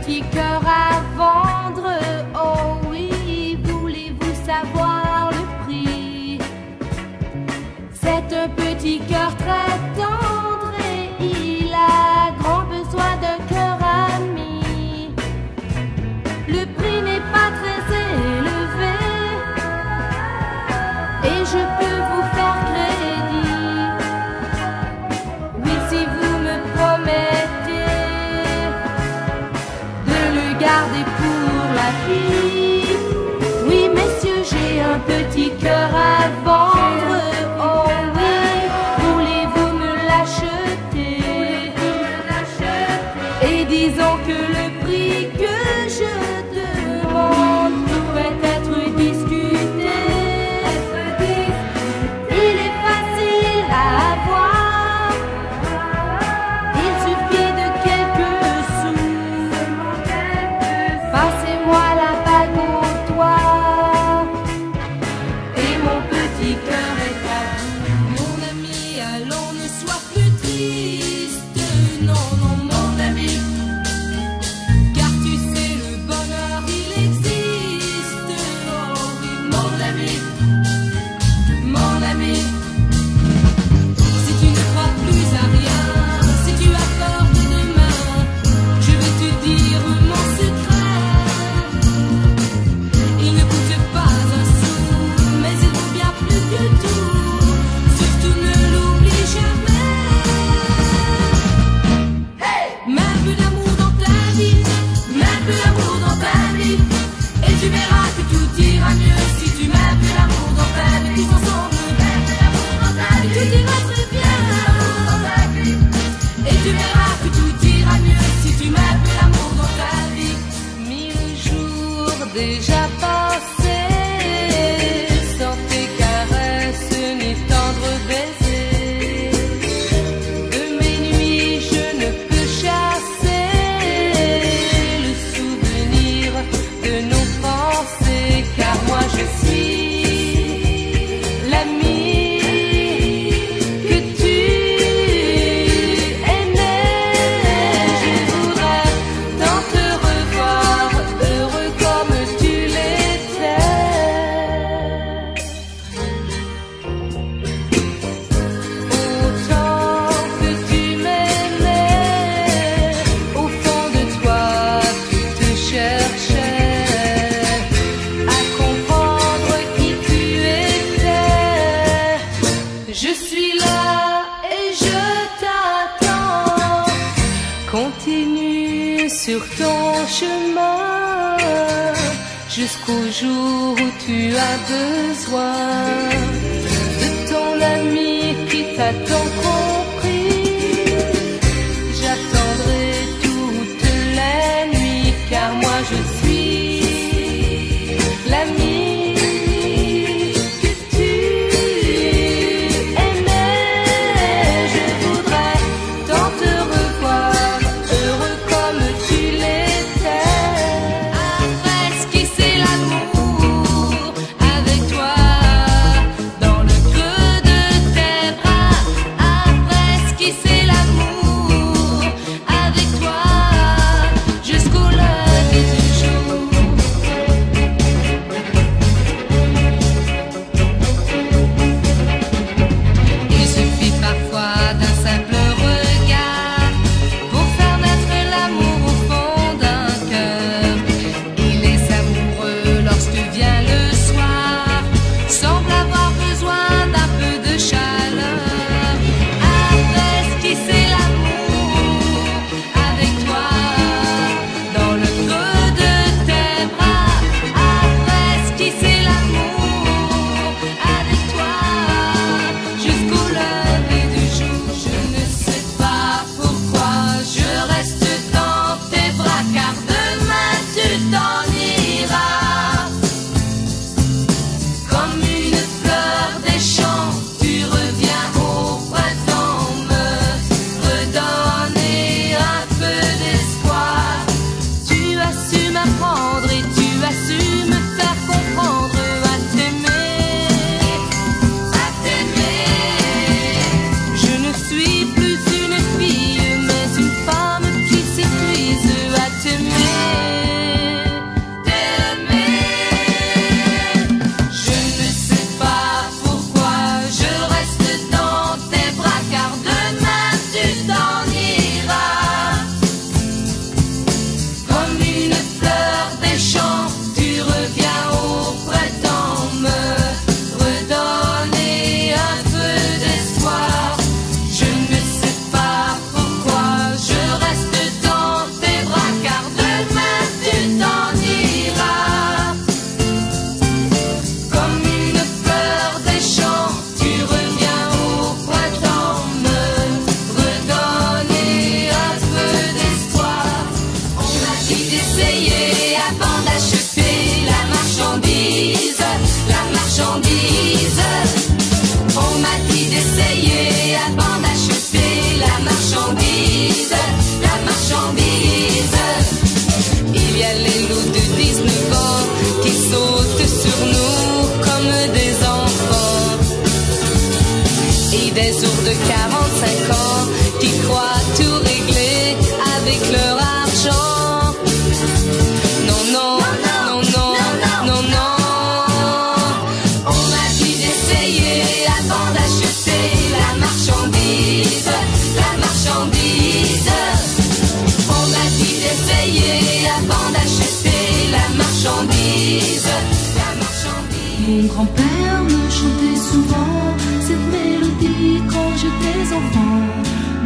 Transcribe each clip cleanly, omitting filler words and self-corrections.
petit cœur à vendre. Oh oui, voulez-vous savoir le prix? C'est un petit cœur très tendre et il a grand besoin d'un cœur ami. Le prix n'est pas très élevé et je peux vous faire crédit. Oui, si vous me promettez de le garder pour la vie. Oui, messieurs, j'ai un petit cœur à vendre. Oh oui, voulez-vous me l'acheter? Et disons que le prix que je demande pourrait être discuté. Il est facile à avoir, il suffit de quelques sous. Passez-moi la bague au doigt et mon petit cœur est à vous. Mon ami, allons, ne sois plus triste. Non, non, mon ami, car tu sais, le bonheur, il existe. Oh oui, mon ami, mon ami. Si tu ne crois plus à rien, si tu as peur de demain, je vais te dire mon secret. Il ne coûte pas un sou, mais il vaut bien plus que tout. Surtout ne l'oublie jamais. Mets un peu d'amour dans ta vie, mets un peu d'amour dans ta vie, et tu verras que tout ira mieux. Si tu mets un peu d'amour dans ta vie, tous ensemble, mets un peu d'amour dans ta vie, tout ira très bien. Et tu verras que tout ira mieux si tu mets un peu d'amour dans ta vie. 1000 jours déjà passés sans tes caresses ni tendres baisers. De mes nuits je ne peux chasser le souvenir de nos pensées, car moi je suis l'ami que tu aimais. Je voudrais tant te revoir, heureux comme tu l'étais. Autant que tu m'aimais, au fond de toi tu te cherchais à comprendre qui tu étais. Je suis là et je t'attends. Continue sur ton chemin jusqu'au jour où tu as besoin de ton ami qui t'a tant compris. J'attendrai toutes les nuits, car moi je suis l'ami que tu aimais. Je voudrais tant te revoir, heureux comme tu l'étais. Après esquisser l'amour avec toi dit d'essayer avant d'acheter la marchandise, la marchandise. On m'a dit d'essayer avant d'acheter la marchandise, la marchandise. Il y a les loups de 19 ans qui sautent sur nous comme des enfants, et des ours de 45 ans qui croient tout régler avec leur argent. Non, non, non, non, non, non. On m'a dit d'essayer avant d'acheter la marchandise, la marchandise. On m'a dit d'essayer avant d'acheter la marchandise, la marchandise. Mon grand-père me chantait souvent cette mélodie quand j'étais enfant.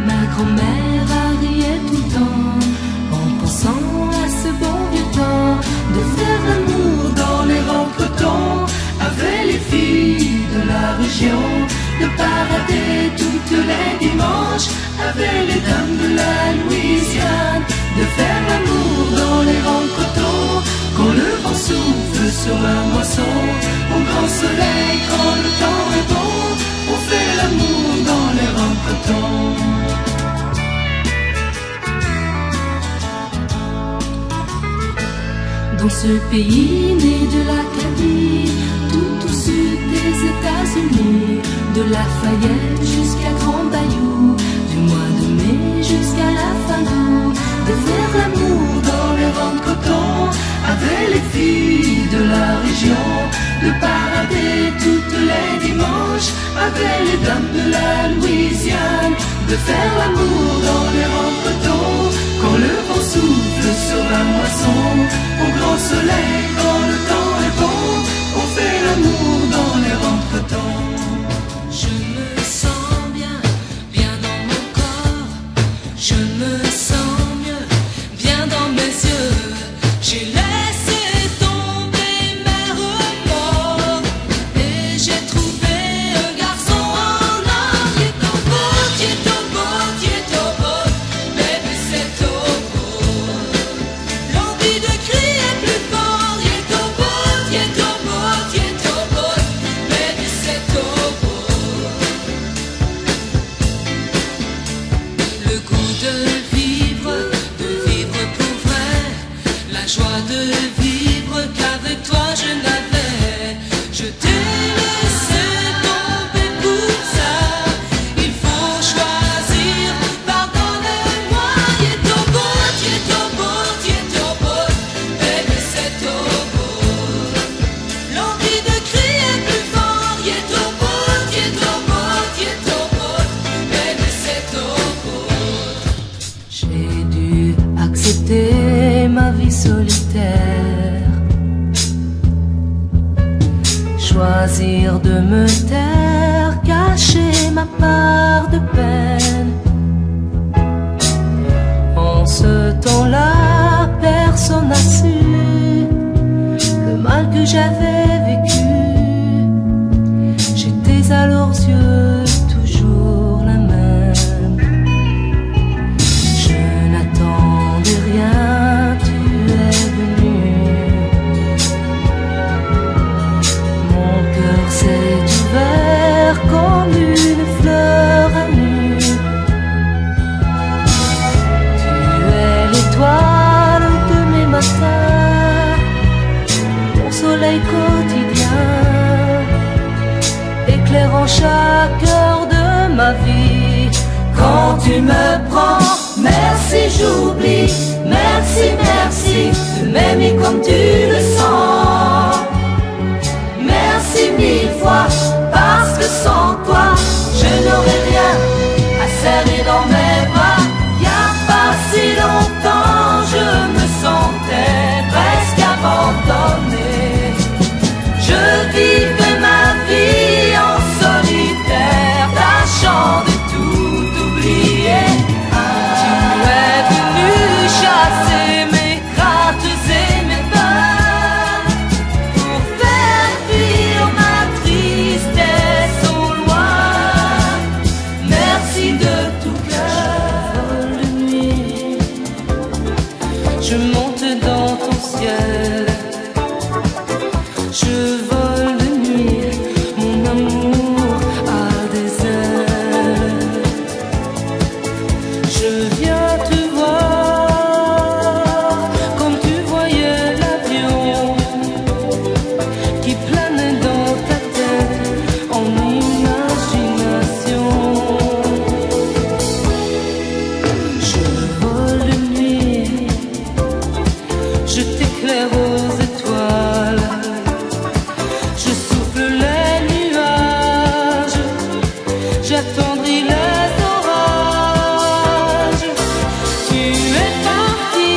Ma grand-mère riait tout le temps en pensant à ce bon vieux temps de faire l'amour dans les rangs de coton avec les filles de la région, de parader toutes les dimanches avec les dames de la Louisiane, de faire l'amour dans les rangs de coton quand le vent souffle sur la moisson, au grand soleil quand le temps est bon, on fait l'amour dans les rangs de coton. Dans ce pays né de l'Acadie, tout au sud des États-Unis, de Lafayette jusqu'à Grand Bayou, du mois de mai jusqu'à la fin d'août, de faire l'amour dans les rangs de coton avec les filles de la région, de parader toutes les dimanches avec les dames de la Louisiane, de faire l'amour dans les rangs de coton quand le vent souffle sur la moisson, au grand soleil quand le temps est bon, on fait l'amour dans les rangs de coton. Je me sens bien, bien dans mon corps, je me sens mieux, bien dans mes yeux. J'ai laissé tomber mes remords et j'ai trouvé un garçon en or. Qui est au beau, qui est au beau, qui est au beau, bébé c'est au beau. L'envie de crier plus fort. Qui est au beau, qui est au beau, qui est au beau, bébé c'est au beau. Le goût de vivre pour vrai, la joie de vivre qu'avec toi je n'avais. Je t'ai laissé tomber pour ça. Il faut choisir, pardonne-moi. Qui est au beau, qui est au beau, qui est au beau, bébé c'est au beau. L'envie de crier plus fort. Qui est au beau, qui est au beau, qui est au beau, bébé c'est au beau. J'ai dû accepter ma vie solitaire, choisir de me taire, cacher ma part de peine. En ce temps-là, personne n'a su le mal que j'avais vécu. J'étais à leurs yeux toujours la même. Je n'attendais rien, tu es venu. Mon cœur s'est ouvert comme une fleur à nu. Tu es l'étoile de mes matins, mon soleil quotidien, éclairant chaque heure de ma vie. Quand tu me prends, merci j'oublie, merci, merci de m'aimer comme tu le sens. Merci mille fois, parce que sans toi, je n'aurais rien à serrer dans mes bras. Y a pas si longtemps, je me sentais presque abandonné. Je vivais ma vie en solitaire, tâchant de tout oublier. Tu es venu chasser mes craintes et mes peurs. monte dans ton ciel. Je vole de nuit, mon amour a des ailes. Je viens te voir comme tu voyais l'avion qui planait dans ta tête en imagination. Je vole de nuit, je t'éclaire aux étoiles. Je souffle les nuages, j'attendris les orages. Tu es parti,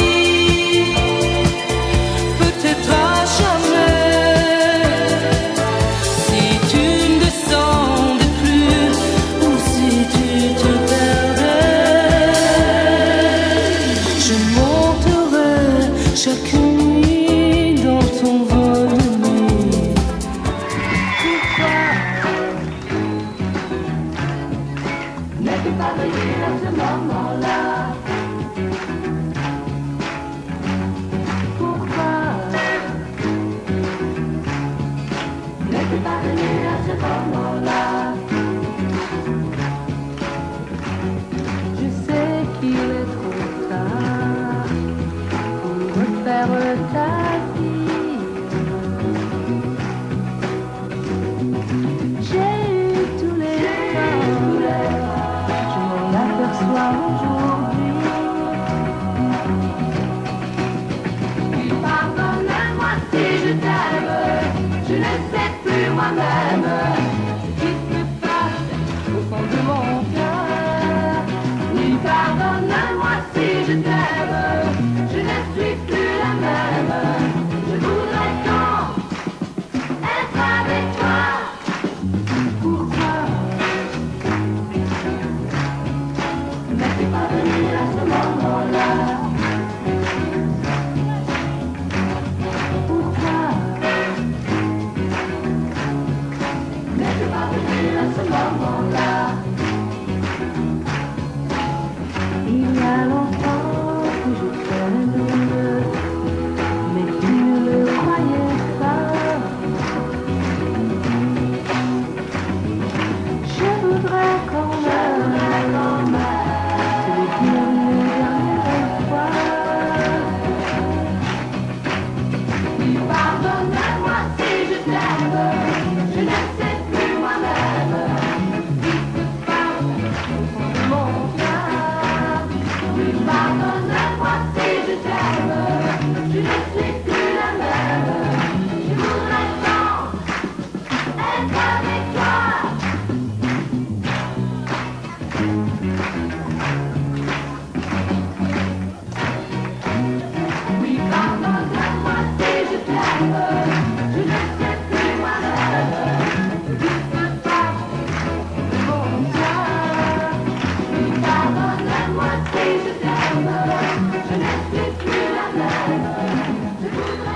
peut-être à jamais. Si tu ne descendais plus ou si tu te perdais, je monterai chaque nuit dans ton vol de nuit. N'es-tu pas venu à ce moment-là? Pourquoi n'es-tu pas venu à ce moment-là? Je sais qu'il est trop tard pour refaire ta vie. J'ai eu tous les temps, je m'en aperçois aujourd'hui. Pardonne-moi si je t'aime, je ne sais plus moi-même ce qui se passe au fond de mon cœur. Oui, pardonne-moi si je t'aime, je ne suis plus la même. Je voudrais tant être avec toi. Pourquoi n'es-tu pas venu à ce moment-là? Pourquoi n'es-tu pas venu à ce moment-là? Il y a longtemps que je t'aime, mais tu ne le croyais pas. Je voudrais quand même te le dire une dernière fois. Oui, pardonne-moi si je t'aime, je ne sais plus moi-même ce qui se passe au fond de mon cœur. Oui, pardonne-moi si je t'aime, je ne suis plus la même. Je voudrais tant être avec toi. Oui, pardonne-moi si je t'aime, je ne sais plus moi-même ce qui se passe au fond de mon cœur. Oui, pardonne-moi si je t'aime, je ne suis plus la même. Je voudrais